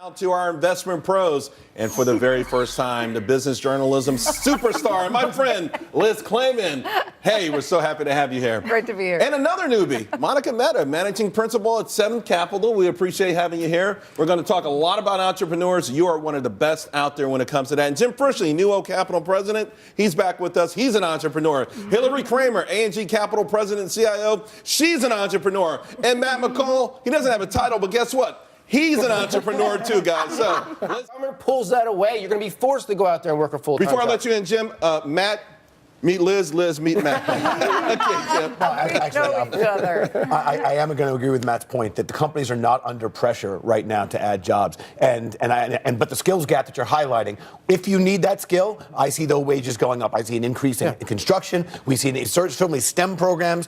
Out to our investment pros, and for the very first time, the business journalism superstar, my friend Liz Clayman. Hey, we're so happy to have you here. Great to be here. And another newbie, Monica Mehta, managing principal at 7 Capital. We appreciate having you here. We're going to talk a lot about entrepreneurs. You are one of the best out there when it comes to that. And Jim Frischling, NewOak Capital president, he's back with us. He's an entrepreneur. Hillary Kramer, A&G Capital president and CIO, she's an entrepreneur. And Matt McCall, he doesn't have a title, but guess what? He's an entrepreneur too, guys. So, Government pulls that away. You're going to be forced to go out there and work a full-time before I job. let you in, Jim, Matt, meet Liz, Liz, meet Matt. Okay, Jim. No, I am going to agree with Matt's point that the companies are not under pressure right now to add jobs, but the skills gap that you're highlighting, if you need that skill, I see the wages going up. I see an increase in construction. We see certainly STEM programs,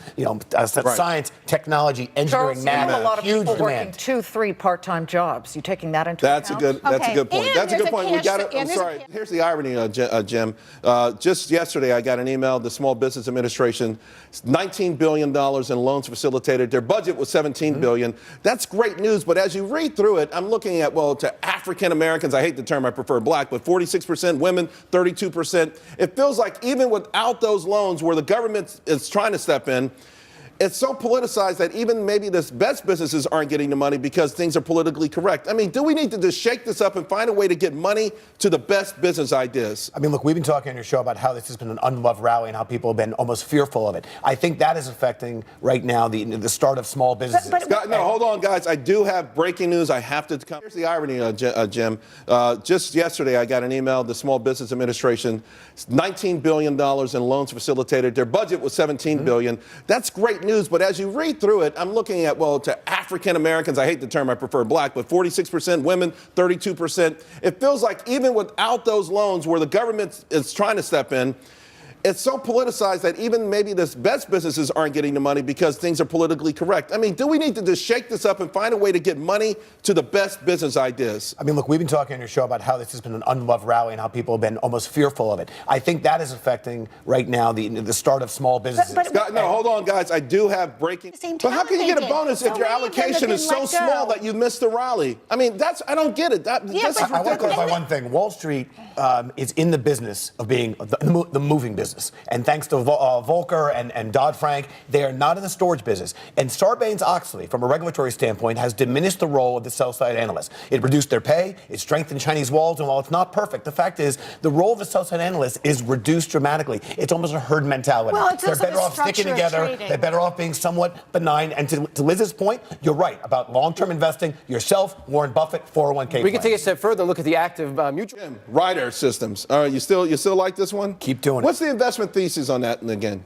science, technology, engineering, math. A lot of huge people demand. working 2-3 part-time jobs. You taking that into account? That's a good point. And That's a good point. We got it. and I'm there's sorry. Here's the irony, Jim. Just yesterday, I got an email. The Small Business Administration, $19 billion in loans facilitated. Their budget was $17 billion. That's great news. But as you read through it, I'm looking at, to African Americans, I hate the term, I prefer black, but 46%, women, 32%. It feels like even without those loans where the government is trying to step in, it's so politicized that even maybe the best businesses aren't getting the money because things are politically correct. I mean, do we need to just shake this up and find a way to get money to the best business ideas? I mean, look, we've been talking on your show about how this has been an unloved rally and how people have been almost fearful of it. I think that is affecting right now the start of small businesses. Hold on, guys. I do have breaking news. I have to come. Here's the irony, Jim. Just yesterday, I got an email. The Small Business Administration, $19 billion in loans facilitated. Their budget was $17 billion. That's great news. But as you read through it, I'm looking at, to African Americans, I hate the term, I prefer black, but 46%, women, 32%. It feels like even without those loans where the government is trying to step in, it's so politicized that even maybe the best businesses aren't getting the money because things are politically correct. I mean, do we need to just shake this up and find a way to get money to the best business ideas? I mean, look, we've been talking on your show about how this has been an unloved rally and how people have been almost fearful of it. I think that is affecting right now the start of small businesses. Hold on, guys. I do have breaking. But how can you get a bonus if your allocation is so small that you missed the rally? I mean, I don't get it. That's ridiculous. I want to clarify one thing. Wall Street is in the business of being the moving business. And thanks to Volcker and Dodd-Frank, they are not in the storage business. And Sarbanes-Oxley, from a regulatory standpoint, has diminished the role of the sell-side analyst. It reduced their pay, it strengthened Chinese walls, and while it's not perfect, the fact is the role of the sell-side analyst is reduced dramatically. It's almost a herd mentality. Well, it's They're also better the off sticking structure of together. trading. They're better off being somewhat benign. And to Liz's point, you're right about long-term investing. Yourself, Warren Buffett, 401k. We can take a step further and look at the active mutual. Ryder systems. All right, you still like this one? Keep doing it. What's the investment thesis on that again?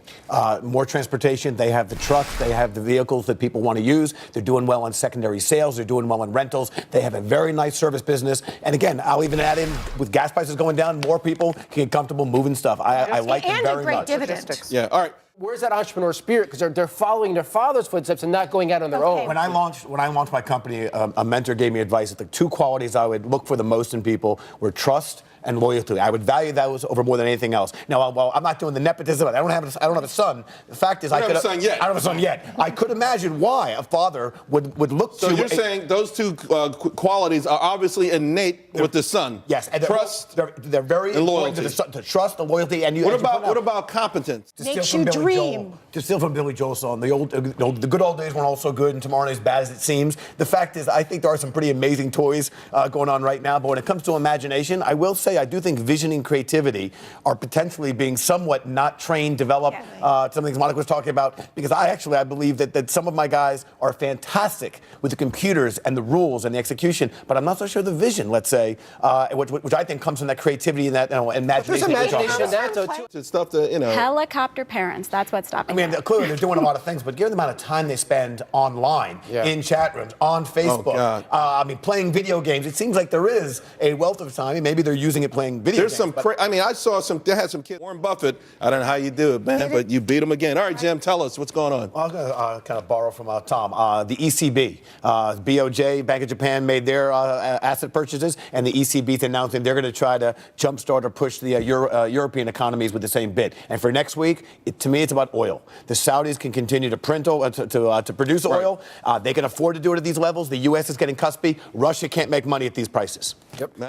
More transportation. They have the trucks. They have the vehicles that people want to use. They're doing well on secondary sales. They're doing well on rentals. They have a very nice service business. And again, I'll even add in, with gas prices going down, more people can get comfortable moving stuff. I like them very much. And a great dividend. Yeah, all right. Where's that entrepreneur spirit? Because they're following their father's footsteps and not going out on their own. When I launched my company, a mentor gave me advice that the two qualities I would look for the most in people were trust and loyalty. I would value those over more than anything else. Now, while I'm not doing the nepotism, I don't have a son. The fact is, I don't have a son yet. I could imagine why a father would look to. So you're saying those two qualities are obviously innate with the son. Yes, and trust. They're very and important loyalty. to the son, to trust, the loyalty, and What about competence? Makes you dream. To steal from Billy Joel's song, the good old days weren't all so good, and tomorrow is bad as it seems. The fact is, I think there are some pretty amazing toys going on right now. But when it comes to imagination, I will say I do think vision and creativity are potentially being somewhat not trained, developed. Some things Monica was talking about, because I believe that some of my guys are fantastic with the computers and the rules and the execution, but I'm not so sure the vision, let's say, which I think comes from that creativity and that imagination. There's imagination in that, though, too. It's stuff that, Helicopter parents, that's what's stopping. I mean, clearly they're doing a lot of things, but given the amount of time they spend online, in chat rooms, on Facebook, playing video games, it seems like there is a wealth of time. Maybe they're using using it playing video There's games. some. I mean, I saw some. They had some kid. Warren Buffett. I don't know how you do it, man, but you beat him again. All right, Jim, tell us what's going on. I'm going to kind of borrow from Tom. The ECB, BOJ, Bank of Japan made their asset purchases, and the ECB is announcing they're going to try to jumpstart or push the European economies with the same bid. And for next week, to me, it's about oil. The Saudis can continue to print to produce oil. They can afford to do it at these levels. The U.S. is getting cuspy. Russia can't make money at these prices. Yep.